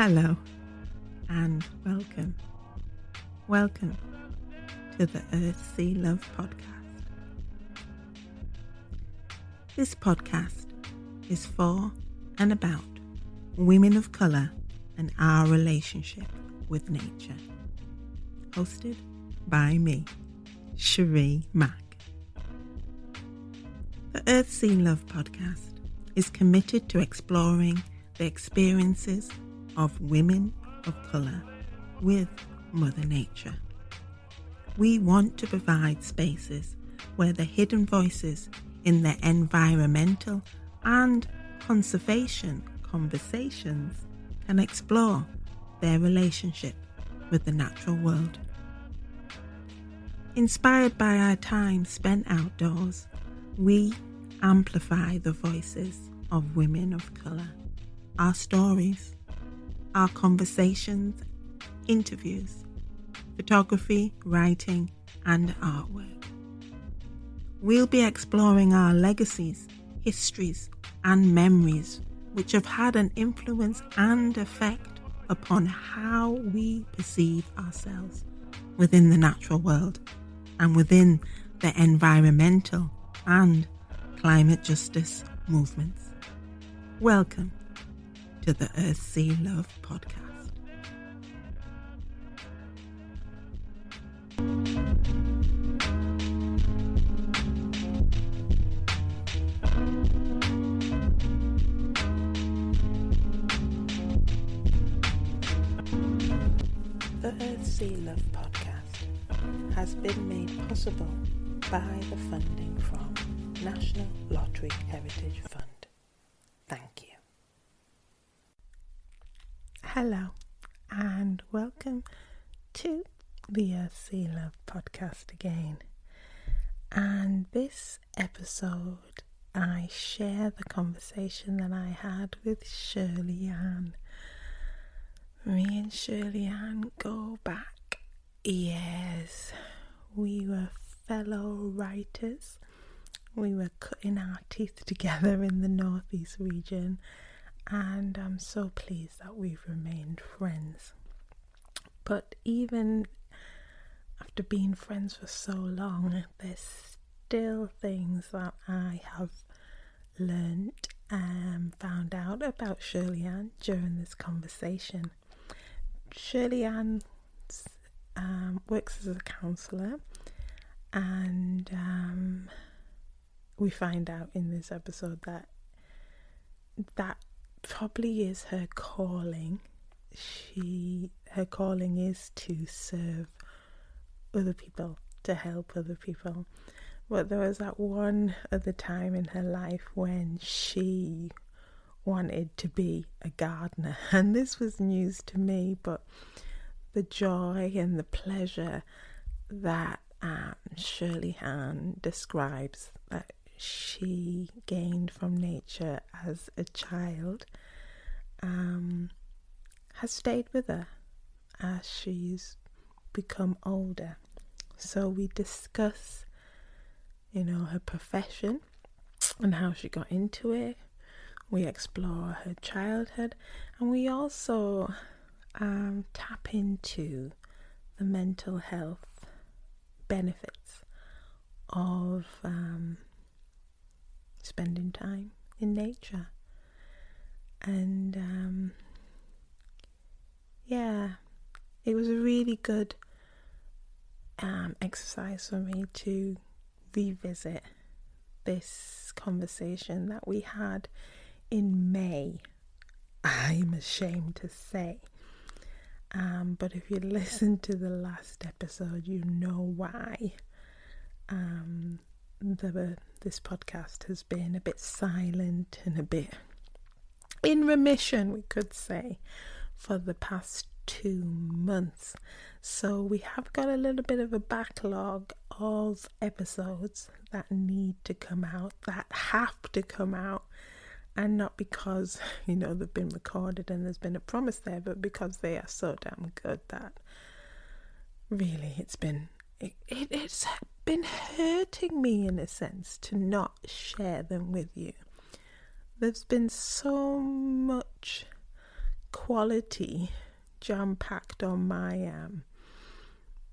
Hello and welcome. Welcome to the Earth, Sea, Love podcast. This podcast is for and about women of colour and our relationship with nature. Hosted by me, Cherie Mack. The Earth, Sea, Love podcast is committed to exploring the experiences of women of colour with Mother Nature. We want to provide spaces where the hidden voices in the environmental and conservation conversations can explore their relationship with the natural world. Inspired by our time spent outdoors, we amplify the voices of women of colour, our stories, our conversations, interviews, photography, writing, and artwork. We'll be exploring our legacies, histories, and memories which have had an influence and effect upon how we perceive ourselves within the natural world and within the environmental and climate justice movements. Welcome to the Earth, Sea, Love podcast. The Earth, Sea, Love podcast has been made possible by the funding from National Lottery Heritage Fund. Thank you. Hello and welcome to the Earth, Sea, Love podcast again. And this episode I share the conversation that I had with Shirley-Anne. Me and Shirley-Anne go back years. We were fellow writers. We were cutting our teeth together in the Northeast region, and I'm so pleased that we've remained friends. But even after being friends for so long, there's still things that I have learned and found out about Shirley-Anne during this conversation. Shirley-Anne works as a counsellor, and we find out in this episode that probably is her calling. Her calling is to serve other people, to help other people. But there was that one other time in her life when she wanted to be a gardener, and this was news to me, but the joy and the pleasure that Shirley-Anne describes that she gained from nature as a child has stayed with her as she's become older. So we discuss, her profession and how she got into it. We explore her childhood, and we also tap into the mental health benefits of spending time in nature. And it was a really good exercise for me to revisit this conversation that we had in May, I'm ashamed to say. But if you listen to the last episode, you know why this podcast has been a bit silent and a bit in remission, we could say, for the past 2 months. So we have got a little bit of a backlog of episodes that need to come out, that have to come out, and not because, they've been recorded and there's been a promise there, but because they are so damn good that really it's been hurting me in a sense to not share them with you. There's been so much quality jam-packed on my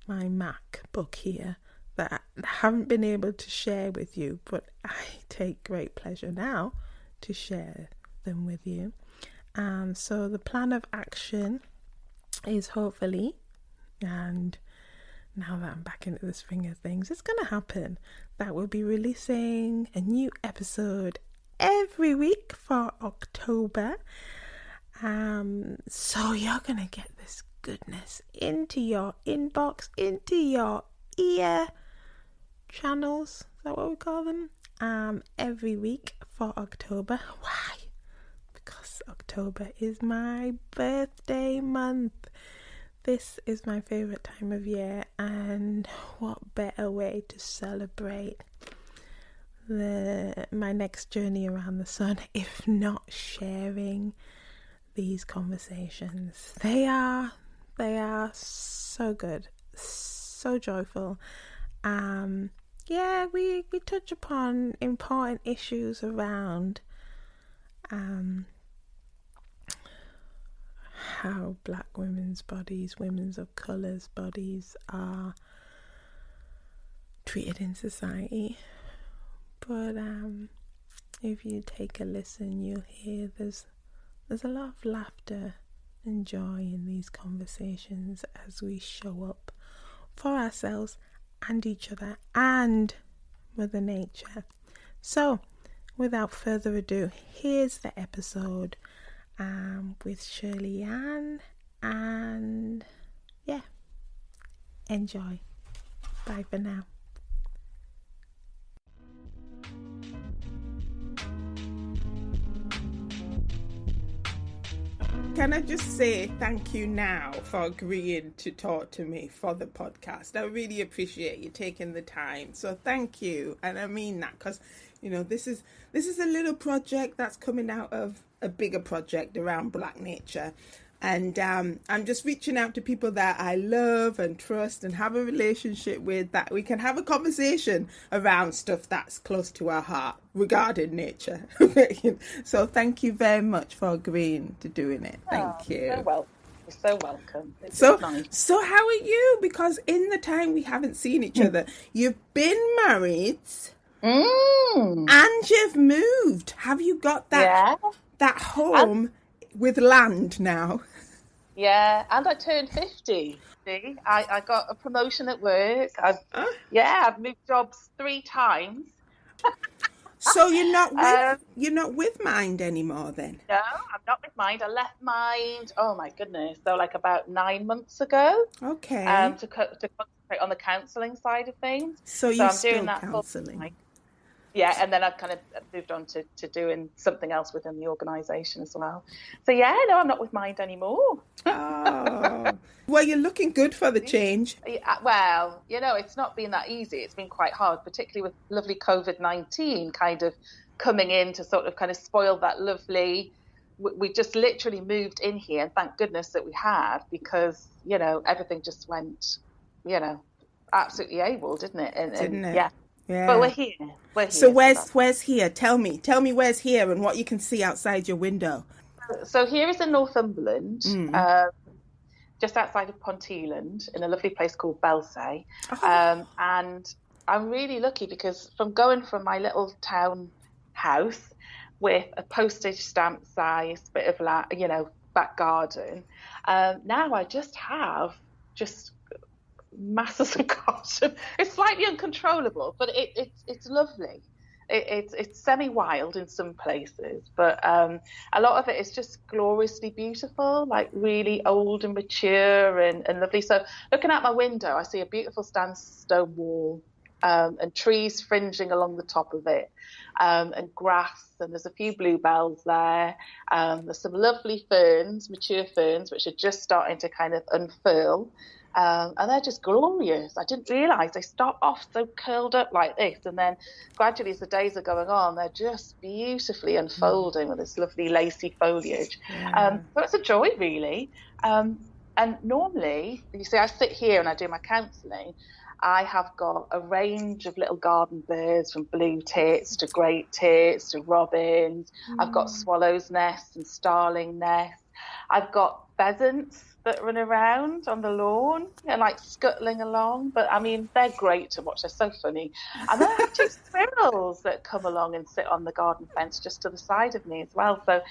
my MacBook here that I haven't been able to share with you, but I take great pleasure now to share them with you. So the plan of action is hopefully, and now that I'm back into the swing of things, it's going to happen, that we'll be releasing a new episode every week for October. So you're going to get this goodness into your inbox, into your ear channels, is that what we call them? Every week for October. Why? Because October is my birthday month. This is my favourite time of year, and what better way to celebrate my next journey around the sun if not sharing these conversations. They are so good, so joyful. We touch upon important issues around how Black women's bodies, women of colour's bodies are treated in society. But if you take a listen, you'll hear there's a lot of laughter and joy in these conversations as we show up for ourselves and each other and Mother Nature. So, without further ado, here's the episode with Shirley-Anne, and enjoy. Bye for now. Can I just say thank you now for agreeing to talk to me for the podcast? I really appreciate you taking the time. So thank you. And I mean that because, this is a little project that's coming out of a bigger project around Black nature. And I'm just reaching out to people that I love and trust and have a relationship with, that we can have a conversation around stuff that's close to our heart regarding nature. So thank you very much for agreeing to doing it. Thank you. You're so welcome. So how are you? Because in the time we haven't seen each other, you've been married and you've moved. Have you got that home with land now? Yeah, and I turned 50. See, I got a promotion at work. I've moved jobs 3 times. So you're not with Mind anymore then? No, I'm not with Mind. I left Mind. Oh my goodness! So like about 9 months ago. Okay. To concentrate on the counselling side of things. So I'm still doing that counselling. Yeah, and then I've kind of moved on to doing something else within the organisation as well. So I'm not with Mind anymore. Oh, well, you're looking good for the change. Well, it's not been that easy. It's been quite hard, particularly with lovely COVID-19 kind of coming in to sort of kind of spoil that lovely. We just literally moved in here, and thank goodness that we have, because everything just went, absolutely AWOL, didn't it? Didn't it? Yeah. Yeah. But we're here. So where's here? Tell me where's here and what you can see outside your window. So here is in Northumberland, just outside of Ponteland, in a lovely place called Belsay. Oh. And I'm really lucky because from going from my little town house with a postage stamp size bit of back garden, now I just have masses of garden. It's slightly uncontrollable, but it's lovely. It's semi-wild in some places, but a lot of it is just gloriously beautiful, like really old and mature and lovely. So looking out my window, I see a beautiful sandstone wall and trees fringing along the top of it, and grass, and there's a few bluebells there. There's some lovely ferns, mature ferns, which are just starting to kind of unfurl. And they're just glorious. I didn't realise they start off so curled up like this, and then gradually as the days are going on, they're just beautifully unfolding with this lovely lacy foliage. Yeah. So it's a joy, really. And normally, you see, I sit here and I do my counselling. I have got a range of little garden birds, from blue tits to great tits to robins. I've got swallows' nests and starling nests. I've got pheasants that run around on the lawn and like scuttling along. But I mean, they're great to watch. They're so funny. And then I have two squirrels that come along and sit on the garden fence just to the side of me as well. So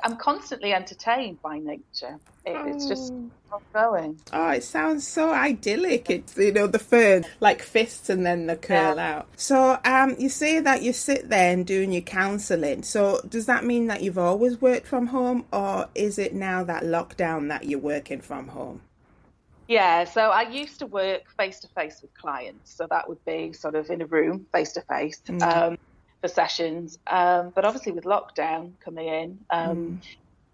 I'm constantly entertained by nature. It's just ongoing. Oh, it sounds so idyllic. It's, you know, the fern, like fists and then the curl out. So you say that you sit there and doing your counselling. So does that mean that you've always worked from home, or is it now that lockdown that you're working from home? Yeah, so I used to work face to face with clients. So that would be sort of in a room face to face for sessions. But obviously with lockdown coming in,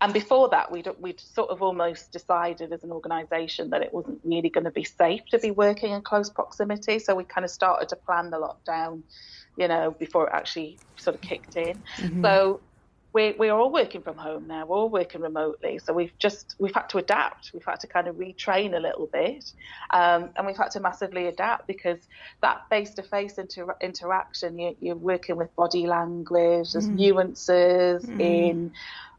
and before that, we'd sort of almost decided as an organisation that it wasn't really going to be safe to be working in close proximity. So we kind of started to plan the lockdown, you know, before it actually sort of kicked in. So we're all working from home now. We're all working remotely. So we've had to adapt. We've had to kind of retrain a little bit. And we've had to massively adapt because that face-to-face interaction, you're working with body language, there's nuances in,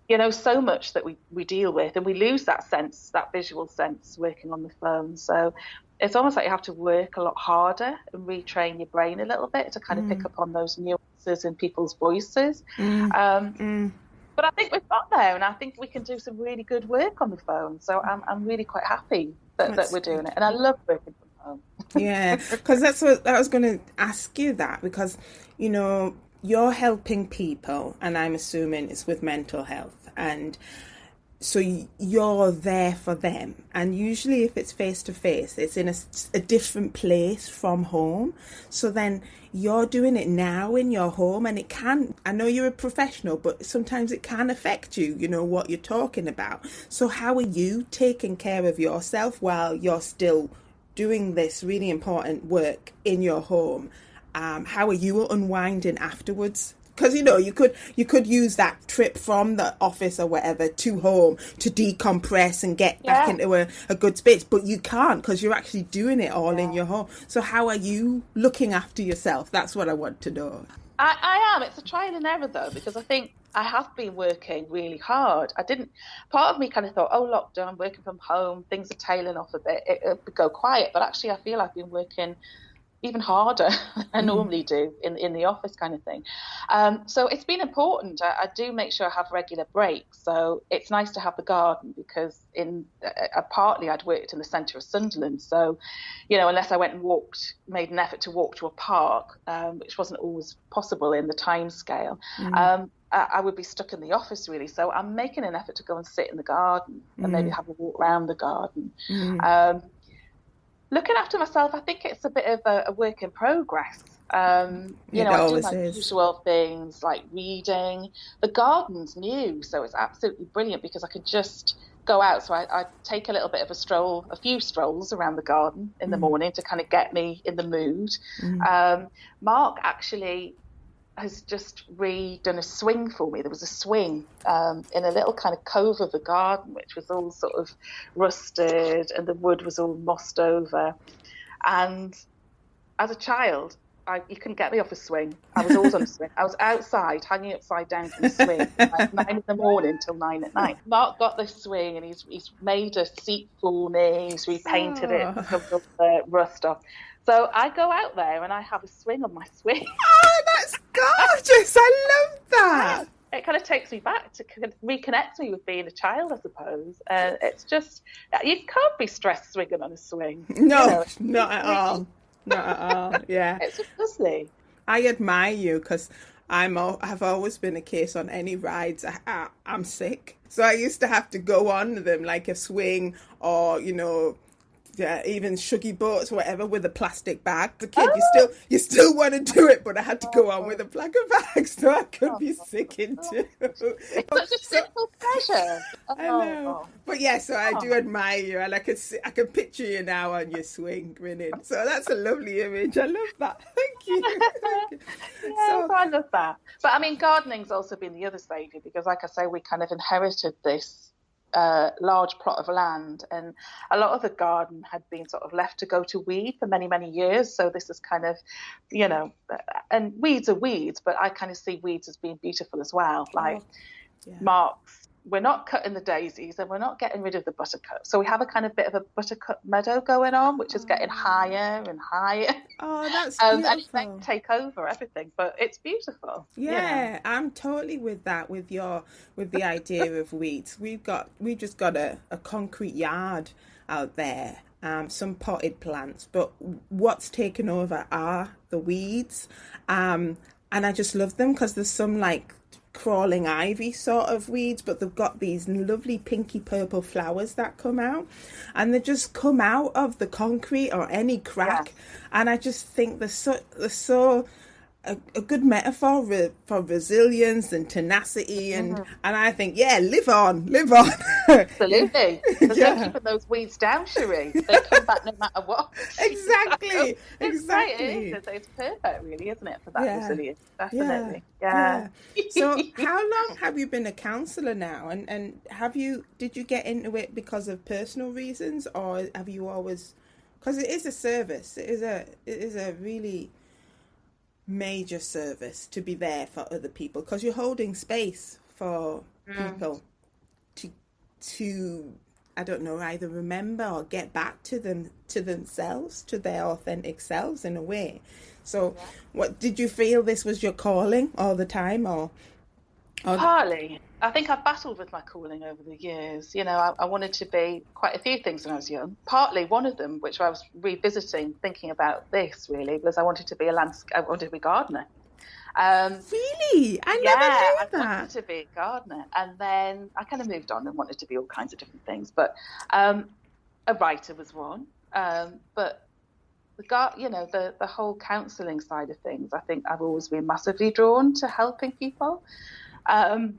you know, so much that we deal with, and we lose that sense, that visual sense working on the phone. So it's almost like you have to work a lot harder and retrain your brain a little bit to kind of pick up on those nuances in people's voices. But I think we've got there, and I think we can do some really good work on the phone. So I'm really quite happy that we're doing it, and I love working from home. Yeah, because that's what I was going to ask you, that because, you know, you're helping people, and I'm assuming it's with mental health, and so you're there for them. And usually if it's face to face, it's in a different place from home. So then you're doing it now in your home, and it can, I know you're a professional, but sometimes it can affect you, you know, what you're talking about. So how are you taking care of yourself while you're still doing this really important work in your home? How are you unwinding afterwards? Because, you know, you could use that trip from the office or whatever to home to decompress and get back into a good space, but you can't because you're actually doing it all in your home. So how are you looking after yourself? That's what I want to know. I am. It's a trial and error though, because I think I have been working really hard. Part of me kind of thought, oh, lockdown, working from home, things are tailing off a bit, it would go quiet. But actually I feel I've been working even harder than I normally do in the office kind of thing. So it's been important. I do make sure I have regular breaks. So it's nice to have the garden because partly I'd worked in the centre of Sunderland. So, you know, unless I went and made an effort to walk to a park, which wasn't always possible in the time scale, I would be stuck in the office really. So I'm making an effort to go and sit in the garden and maybe have a walk around the garden. Looking after myself, I think it's a bit of a work in progress. You know, I do my usual things like reading. The garden's new, so it's absolutely brilliant because I could just go out. So I take a little bit of a few strolls around the garden in the morning to kind of get me in the mood. Mark actually has just redone a swing for me. There was a swing in a little kind of cove of the garden, which was all sort of rusted and the wood was all mossed over. And as a child, you couldn't get me off a swing. I was always on a swing. I was outside, hanging upside down from the swing, like 9 in the morning till 9 at night. Mark got this swing and he's made a seat for me. He's repainted it, covered up the rust off. So I go out there and I have a swing on my swing. Oh, that's gorgeous. I love that. It kind of takes me back to kind of reconnect me with being a child, I suppose. It's just, you can't be stressed swinging on a swing. No, not at all. Not at all, yeah. It's just lovely. I admire you because I've always been a case on any rides. I'm sick. So I used to have to go on them like a swing or, you know, even shuggy boats, whatever, with a plastic bag. The kid, you still want to do it, but I had to go on with a bag so I could be sick into. It's such a simple pleasure. I know, but yeah. So I do admire you, and I can picture you now on your swing, grinning. So that's a lovely image. I love that. Thank you. Yeah, I love that. But I mean, gardening's also been the other saviour because, like I say, we kind of inherited this large plot of land, and a lot of the garden had been sort of left to go to weed for many, many years. So this is kind of, you know, and weeds are weeds, but I kind of see weeds as being beautiful as well. Like Mark's we're not cutting the daisies and we're not getting rid of the buttercup. So we have a kind of bit of a buttercup meadow going on, which is getting higher and higher. Oh, that's And it may beautiful. take over everything, but it's beautiful. Yeah, I'm totally with that, with the idea of weeds. We've just got a concrete yard out there, some potted plants, but what's taken over are the weeds. And I just love them because there's some like crawling ivy sort of weeds, but they've got these lovely pinky purple flowers that come out, and they just come out of the concrete or any crack. Yes. And I just think they're so a good metaphor for resilience and tenacity, and I think, yeah, live on. Absolutely. There's no Yeah, keeping those weeds down, Cherie. They come back no matter what. exactly, It's great. exactly. It's perfect, really, isn't it, for that Yeah, resilience? yeah, Definitely. Yeah. yeah. So how long have you been a counsellor now, and did you get into it because of personal reasons, or have you always, because it is a service, it is a really major service to be there for other people, because you're holding space for people to I don't know, either remember or get back to themselves, to their authentic selves in a way. So what did you feel this was your calling all the time, or Partly. I think I've battled with my calling over the years. I wanted to be quite a few things when I was young. Partly one of them, which I was revisiting, thinking about this really, was I wanted to be I wanted to be a gardener. really? I Yeah, never I knew wanted that. to be a gardener, and then I kind of moved on and wanted to be all kinds of different things. But a writer was one. But the whole counselling side of things, I think I've always been massively drawn to helping people. I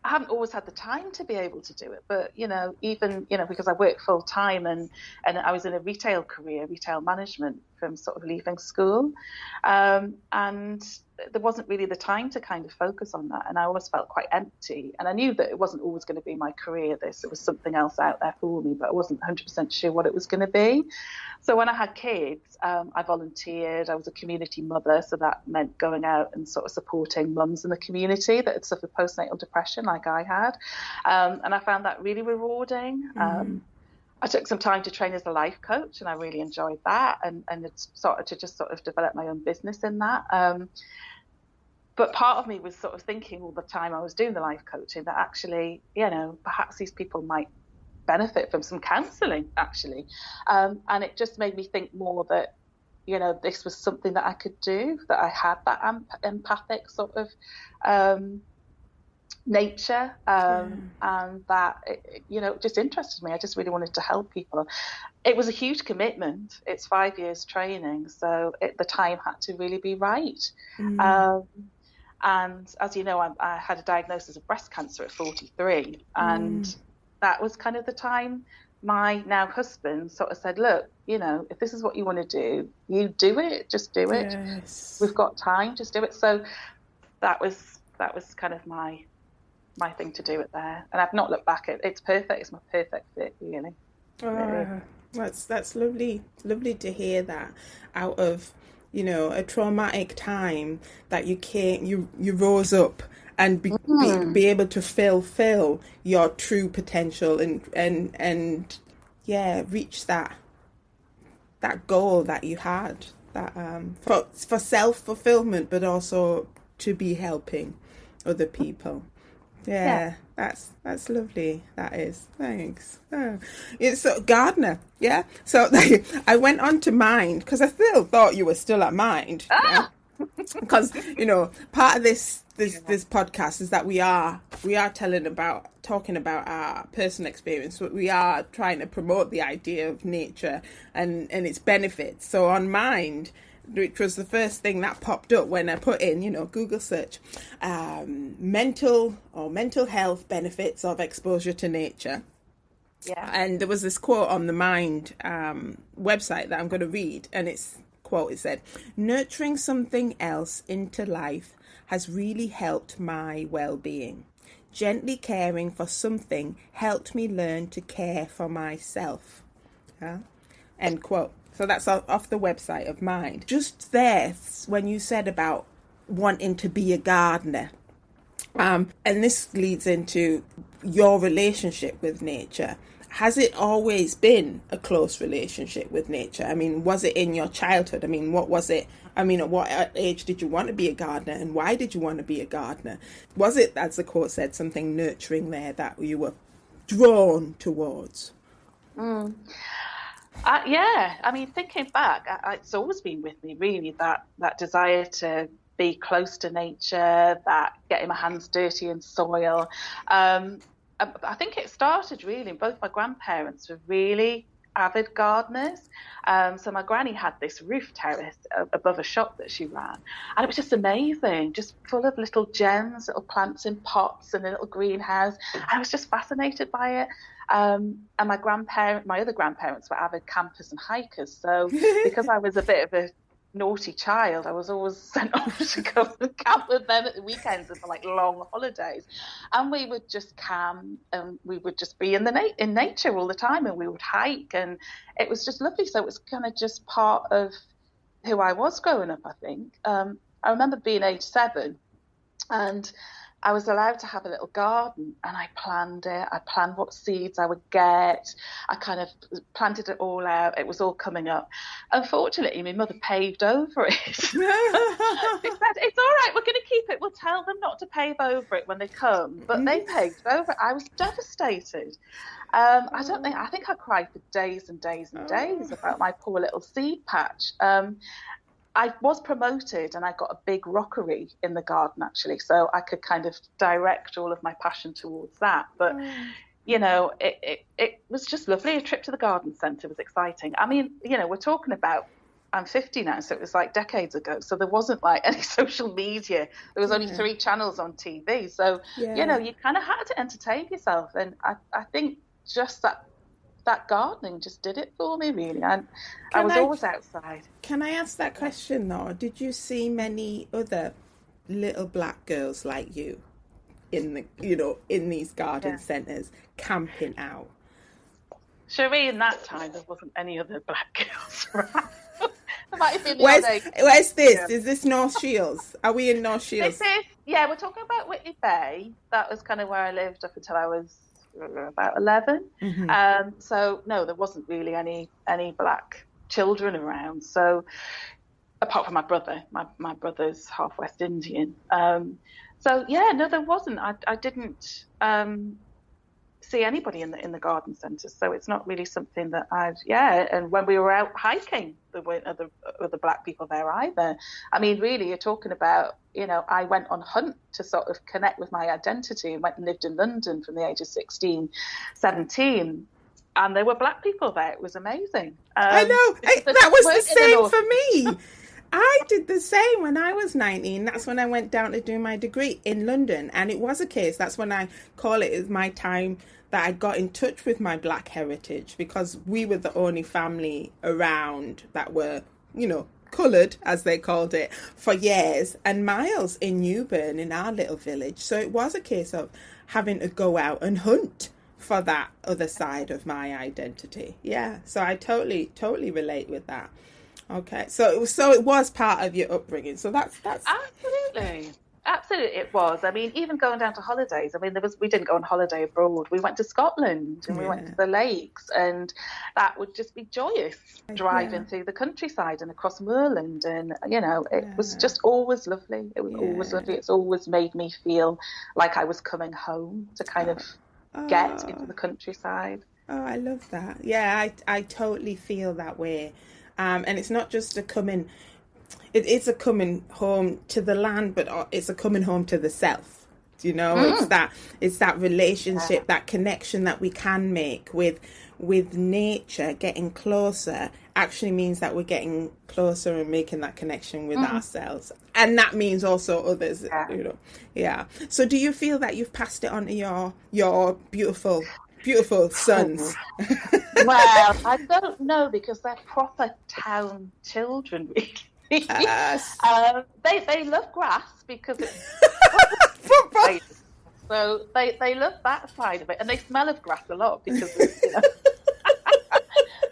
haven't always had the time to be able to do it, but even because I work full time and I was in a retail career, retail management from sort of leaving school, and there wasn't really the time to kind of focus on that, and I always felt quite empty, and I knew that it wasn't always going to be my career. There was something else out there for me, but I wasn't 100% sure what it was going to be. So when I had kids, I volunteered. I was a community mother, so that meant going out and sort of supporting mums in the community that had suffered postnatal depression like I had. And I found that really rewarding. I took some time to train as a life coach, and I really enjoyed that, and it's sort of develop my own business in that. But part of me was sort of thinking all the time I was doing the life coaching that actually, perhaps these people might benefit from some counselling, actually. And it just made me think more that, this was something that I could do, that I had that empathic sort of nature, and that, it just interested me. I just really wanted to help people. It was a huge commitment. It's 5 years training, so the time had to really be right. And as you know, I had a diagnosis of breast cancer at 43, and that was kind of the time my now husband sort of said, look, if this is what you want to do, you do it, just do it. Yes. We've got time, just do it. So that was kind of my thing to do it there. And I've not looked back. It's perfect. It's my perfect fit, really. That's lovely to hear that out of a traumatic time, that you rose up and be able to fulfill your true potential and reach that goal that you had, that for self-fulfillment, but also to be helping other people. Yeah. That's lovely. That is. Thanks. Oh. It's a gardener. Yeah. So I went on to Mind, because I still thought you were still at Mind. Yeah? Because part of this podcast is that we are talking about our personal experience, but we are trying to promote the idea of nature and its benefits. So on Mind, which was the first thing that popped up when I put in, Google search, mental health benefits of exposure to nature. Yeah. And there was this quote on the Mind website that I'm going to read, and it said, "Nurturing something else into life has really helped my well-being. Gently caring for something helped me learn to care for myself." Yeah? End quote. So that's off the website of Mind. Just there, when you said about wanting to be a gardener, And this leads into your relationship with nature. Has it always been a close relationship with nature? I mean, was it in your childhood? I mean, what was it? I mean, at what age did you want to be a gardener, and why did you want to be a gardener? Was it, as the quote said, something nurturing there that you were drawn towards? Yeah, I mean, thinking back, it's always been with me, really, that desire to be close to nature, that getting my hands dirty in soil. I think it started really, both my grandparents were really avid gardeners. So my granny had this roof terrace above a shop that she ran, and it was just amazing, just full of little gems, little plants in pots and a little greenhouse. I was just fascinated by it. And my other grandparents were avid campers and hikers. So because I was a bit of a naughty child, I was always sent off to go and camp with them at the weekends and for like long holidays. And we would just camp and we would just be in nature all the time, and we would hike, and it was just lovely. So it was kind of just part of who I was growing up, I think. I remember being age 7, and I was allowed to have a little garden, and I planned it. I planned what seeds I would get. I kind of planted it all out. It was all coming up. Unfortunately, my mother paved over it. She said, it's all right, we're going to keep it. We'll tell them not to pave over it when they come. But they paved over it. I was devastated. I think I cried for days and days and days about my poor little seed patch. I was promoted and I got a big rockery in the garden, actually, so I could kind of direct all of my passion towards that. But, you know, it was just lovely. A trip to the garden centre was exciting. I mean, you know, we're talking about, I'm 50 now, so it was like decades ago. So there wasn't like any social media. There was only 3 channels on TV. So, you know, you kind of had to entertain yourself. And I think just that gardening just did it for me, really. And I was always outside. Can I ask that question though? Did you see many other little black girls like you in these garden centres camping out? Shirley, in that time there wasn't any other black girls around. Where's this? Yeah. Is this North Shields? Are we in North Shields? We're talking about Whitley Bay. That was kind of where I lived up until I was about 11. So no, there wasn't really any black children around. So apart from my brother, my brother's half West Indian. So yeah, no, there wasn't. I didn't see anybody in the garden centre. So it's not really something that and when we were out hiking, there weren't other black people there either. I mean, really, you're talking about, you know, I went on hunt to sort of connect with my identity and went and lived in London from the age of 16, 17. And there were black people there. It was amazing. I know. That was the same for me. I did the same when I was 19. That's when I went down to do my degree in London. And it was a case. That's when I call it as my time that I got in touch with my black heritage, because we were the only family around that were, you know, coloured, as they called it, for years and miles in Newburn, in our little village. So it was a case of having to go out and hunt for that other side of my identity. Yeah, so I totally relate with that. Okay, so it was part of your upbringing. So that's absolutely it was. I mean, even going down to holidays. I mean, we didn't go on holiday abroad. We went to Scotland and we went to the lakes, and that would just be joyous driving through the countryside and across moorland, and you know, it was just always lovely. It was always lovely. It's always made me feel like I was coming home to kind of get into the countryside. Oh, I love that. Yeah, I totally feel that way. And it's not just a coming, it's a coming home to the land, but it's a coming home to the self. You know, it's that relationship, that connection that we can make with nature. Getting closer actually means that we're getting closer and making that connection with ourselves, and that means also others. You know, yeah. So, do you feel that you've passed it on to your beautiful sons? Well, I don't know, because they're proper town children, really. They love grass because it's so they love that side of it, and they smell of grass a lot because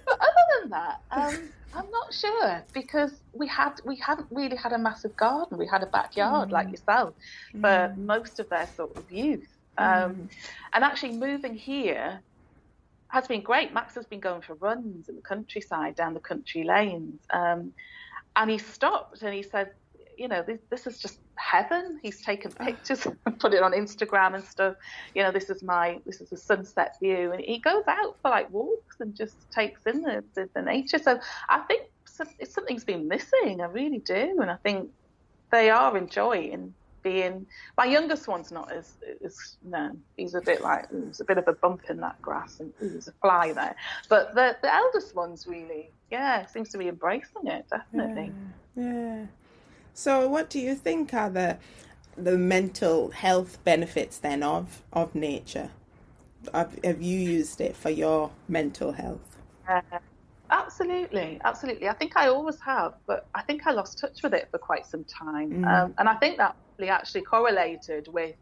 but other than that, I'm not sure, because we hadn't really had a massive garden. We had a backyard like yourself for most of their sort of youth. And actually moving here has been great. Max has been going for runs in the countryside, down the country lanes. And he stopped and he said, you know, this is just heaven. He's taken pictures and put it on Instagram and stuff. You know, this is the sunset view. And he goes out for like walks and just takes in the nature. So I think something's been missing. I really do. And I think they are enjoying being. My youngest one's not as no, he's a bit like, there's a bit of a bump in that grass and there's a fly there. But the eldest one's really, seems to be embracing it, definitely. Yeah. So what do you think are the mental health benefits then of nature? Have you used it for your mental health? Absolutely. I think I always have, but I think I lost touch with it for quite some time. And I think that actually correlated with,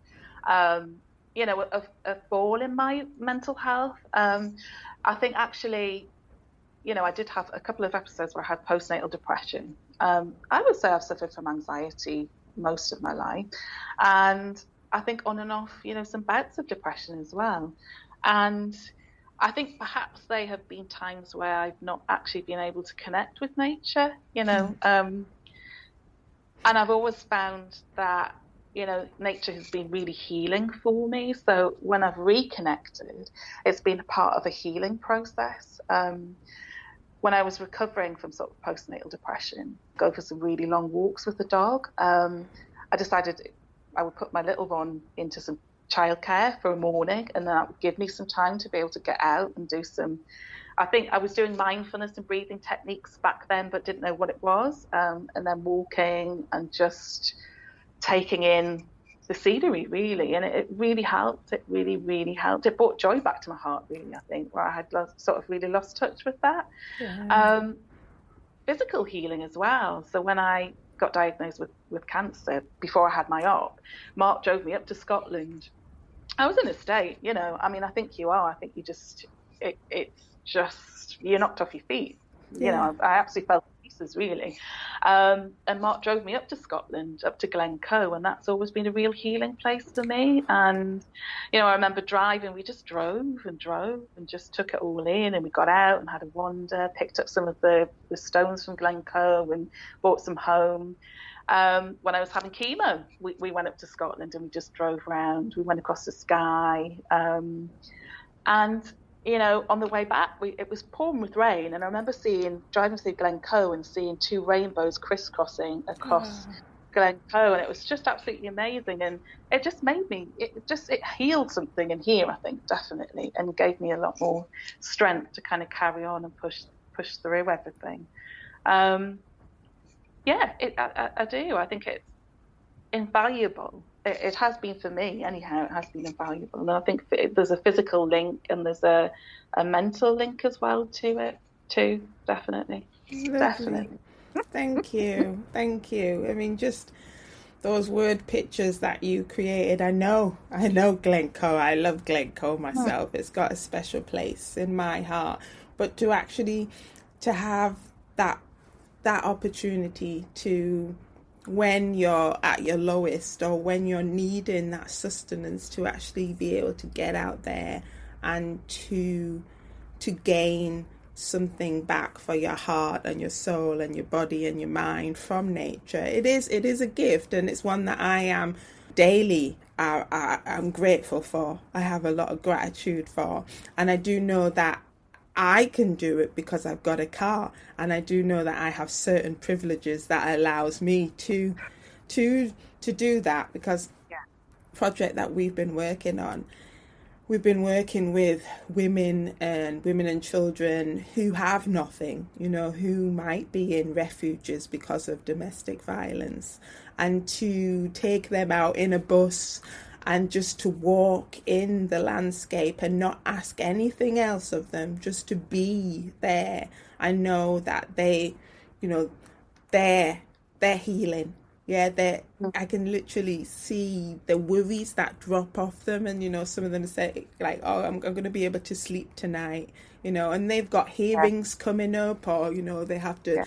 you know, a fall in my mental health. I think actually, you know, I did have a couple of episodes where I had postnatal depression. I would say I've suffered from anxiety most of my life. And I think on and off, you know, some bouts of depression as well. And I think perhaps they have been times where I've not actually been able to connect with nature, you know. And I've always found that, you know, nature has been really healing for me. So when I've reconnected, it's been a part of a healing process. When I was recovering from sort of postnatal depression, go for some really long walks with the dog, I decided I would put my little one into some childcare for a morning, and that would give me some time to be able to get out and do some. I think I was doing mindfulness and breathing techniques back then, but didn't know what it was. And then walking and just taking in the scenery, really. And it really helped. It really, really helped. It brought joy back to my heart, really, I think, where I had really lost touch with that. Yeah. Physical healing as well. So when I got diagnosed with cancer, before I had my op, Mark drove me up to Scotland. I was in a state, you know, I mean, I think you are. I think you just, it's just, you're knocked off your feet. Yeah. You know, I absolutely fell to pieces, really. And Mark drove me up to Scotland, up to Glencoe, and that's always been a real healing place for me. And, you know, I remember driving, we just drove and just took it all in, and we got out and had a wander, picked up some of the stones from Glencoe and brought some home. When I was having chemo, we went up to Scotland and we just drove around. We went across the Skye. And, you know, on the way back, it was pouring with rain. And I remember driving through Glencoe and seeing two rainbows crisscrossing across Glencoe. And it was just absolutely amazing. And it just made me, it healed something in here, I think, definitely. And gave me a lot more strength to kind of carry on and push through everything. Yeah, I do. I think it's invaluable. It has been for me, anyhow. It has been invaluable, and I think there's a physical link and there's a mental link as well to it too. Definitely, Lovely. Definitely. Thank you. I mean, just those word pictures that you created. I know Glencoe. I love Glencoe myself. It's got a special place in my heart. But to have that opportunity to, when you're at your lowest or when you're needing that sustenance, to actually be able to get out there and to gain something back for your heart and your soul and your body and your mind from nature. It is a gift, and it's one that I am daily I'm grateful for. I have a lot of gratitude for, and I do know that I can do it because I've got a car, and I do know that I have certain privileges that allows me to do that, because project that we've been working on, we've been working with women and children who have nothing, you know, who might be in refuges because of domestic violence, and to take them out in a bus and just to walk in the landscape and not ask anything else of them, just to be there. I know that they, you know, they're healing. Yeah, I can literally see the worries that drop off them, and you know, some of them say like, "Oh, I'm going to be able to sleep tonight," you know, and they've got hearings coming up, or you know, they have to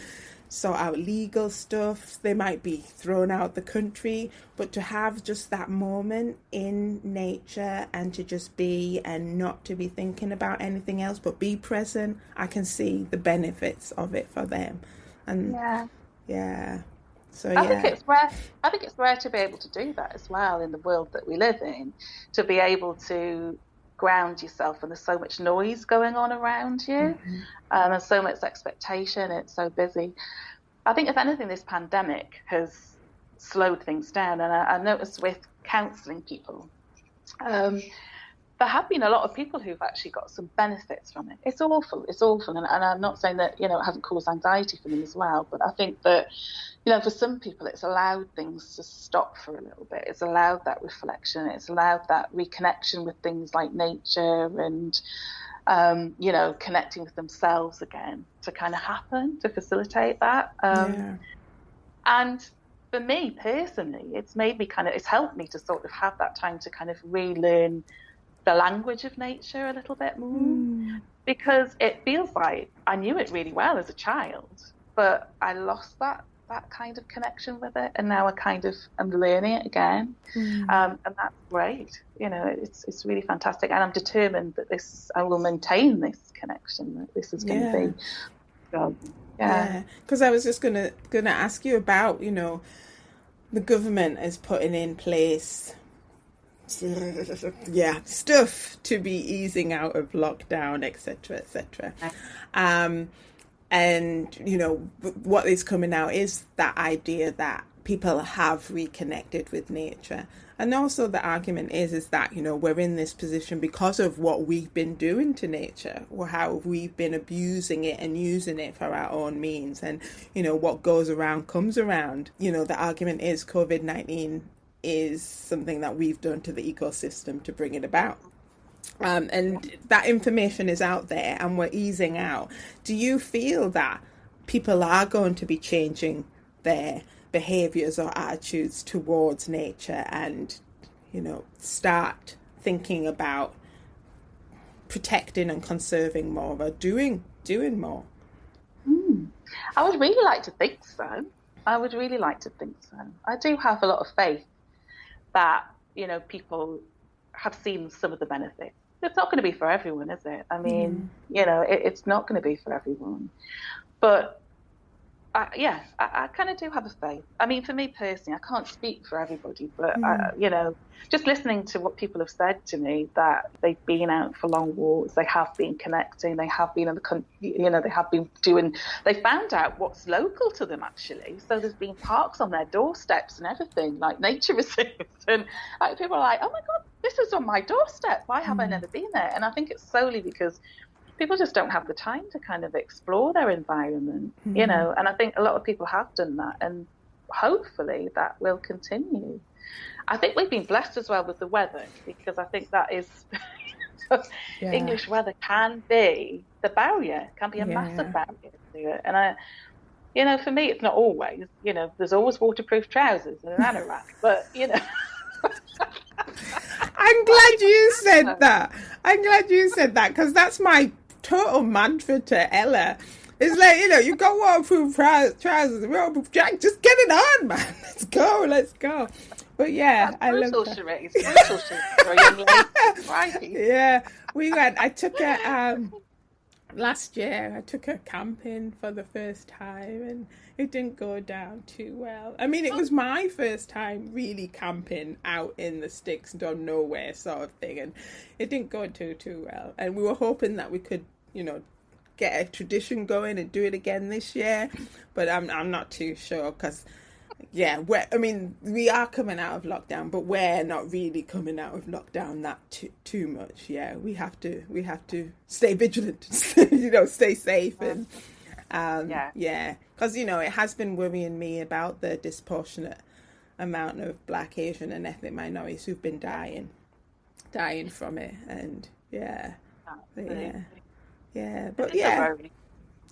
sort out legal stuff. They might be thrown out the country, but to have just that moment in nature and to just be and not to be thinking about anything else but be present, I can see the benefits of it for them. And yeah. So I think it's rare. I think it's rare to be able to do that as well in the world that we live in, to be able to ground yourself when there's so much noise going on around you, and so much expectation. It's so busy. I think if anything, this pandemic has slowed things down, and I noticed with counselling people, there have been a lot of people who've actually got some benefits from it. It's awful, and I'm not saying that, you know, it hasn't caused anxiety for them as well, but I think that, you know, for some people it's allowed things to stop for a little bit. It's allowed that reflection, it's allowed that reconnection with things like nature and, you know, connecting with themselves again to kind of happen, to facilitate that. And for me personally, it's helped me to sort of have that time to kind of relearn the language of nature a little bit more, because it feels like I knew it really well as a child, but I lost that kind of connection with it, and now I kind of am learning it again, and that's great. You know, it's really fantastic, and I'm determined that I will maintain this connection, that this is going to be. So, because I was just gonna ask you about, you know, the government is putting in place stuff to be easing out of lockdown, etc. And you know what is coming out is that idea that people have reconnected with nature, and also the argument is that, you know, we're in this position because of what we've been doing to nature, or how we've been abusing it and using it for our own means, and you know what goes around comes around. You know, the argument is COVID-19 is something that we've done to the ecosystem to bring it about. And that information is out there and we're easing out. Do you feel that people are going to be changing their behaviours or attitudes towards nature and, you know, start thinking about protecting and conserving more, or doing more? I would really like to think so. I do have a lot of faith that, you know, people have seen some of the benefits. It's not going to be for everyone, is it? I mean, you know, it's not going to be for everyone. But I kind of do have a faith. I mean, for me personally, I can't speak for everybody, but you know, just listening to what people have said to me, that they've been out for long walks, they have been connecting, they have been in the country, you know, they found out what's local to them actually. So there's been parks on their doorsteps and everything, like nature reserves, and people are like, oh my God, this is on my doorstep. Why have I never been there? And I think it's solely because people just don't have the time to kind of explore their environment, you know, and I think a lot of people have done that, and hopefully that will continue. I think we've been blessed as well with the weather, because I think that is English weather can be the barrier, can be a massive barrier to it. And you know, for me, it's not always, you know, there's always waterproof trousers and an anorak, but you know. I'm glad you said that, because that's my total mantra to Ella. It's like, you know, you've got waterproof trousers, waterproof jacket, just get it on, man. Let's go. But yeah, I love that. For a young lady. Right. Yeah, we went. Last year I took her camping for the first time, and it didn't go down too well. I mean, it was my first time really camping out in the sticks, done nowhere sort of thing, and it didn't go too well. And we were hoping that we could, you know, get a tradition going and do it again this year, but I'm not too sure, because we are coming out of lockdown, but we're not really coming out of lockdown that too much. Yeah, we have to stay vigilant, you know, stay safe, and because you know, it has been worrying me about the disproportionate amount of Black, Asian, and ethnic minorities who've been dying from it, and but it is.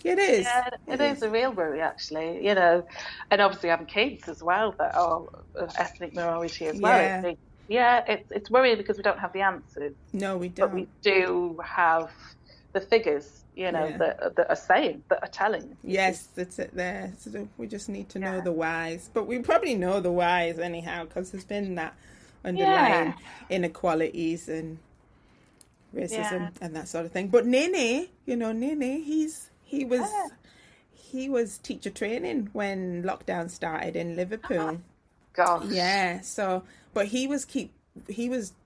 Yeah, it is a real worry, actually, you know, and obviously having kids as well that are ethnic minority as well. It's worrying because we don't have the answers. No, we don't. But we do have the figures, that are telling. Yes, that's it there. So we just need to know the whys. But we probably know the whys anyhow, because there's been that underlying inequalities and racism and that sort of thing. But Nene, he was teacher training when lockdown started in Liverpool. Gosh. Yeah, so, but he was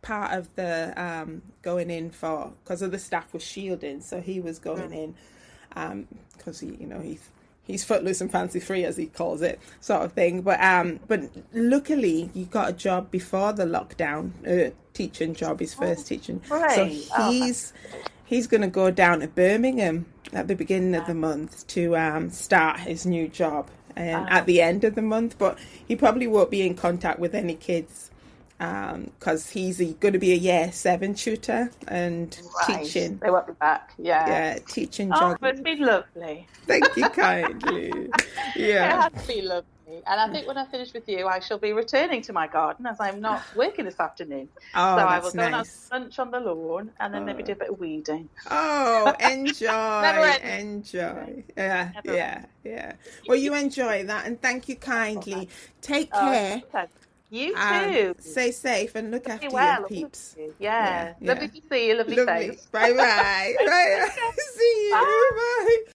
part of the going in for, because of the staff was shielding, so he was going in because he's footloose and fancy free, as he calls it, sort of thing. But luckily he got a job before the lockdown, teaching job, his first teaching. Right. So he's going to go down to Birmingham at the beginning of the month to start his new job, and at the end of the month. But he probably won't be in contact with any kids, because he's going to be a year 7 tutor and teaching. They won't be back. Yeah, teaching. Oh, but it's been lovely. Thank you kindly. Yeah. It has been lovely. And I think when I finish with you, I shall be returning to my garden, as I'm not working this afternoon. Oh, so that's I will go and have nice. lunch on the lawn, and then maybe do a bit of weeding. Oh, enjoy. Enjoy. Yeah. Well, you enjoy that, and thank you kindly. Take care. You too. Stay safe and look after your peeps. Yeah. Lovely to see you. Lovely face. Bye. Bye. See you. Bye.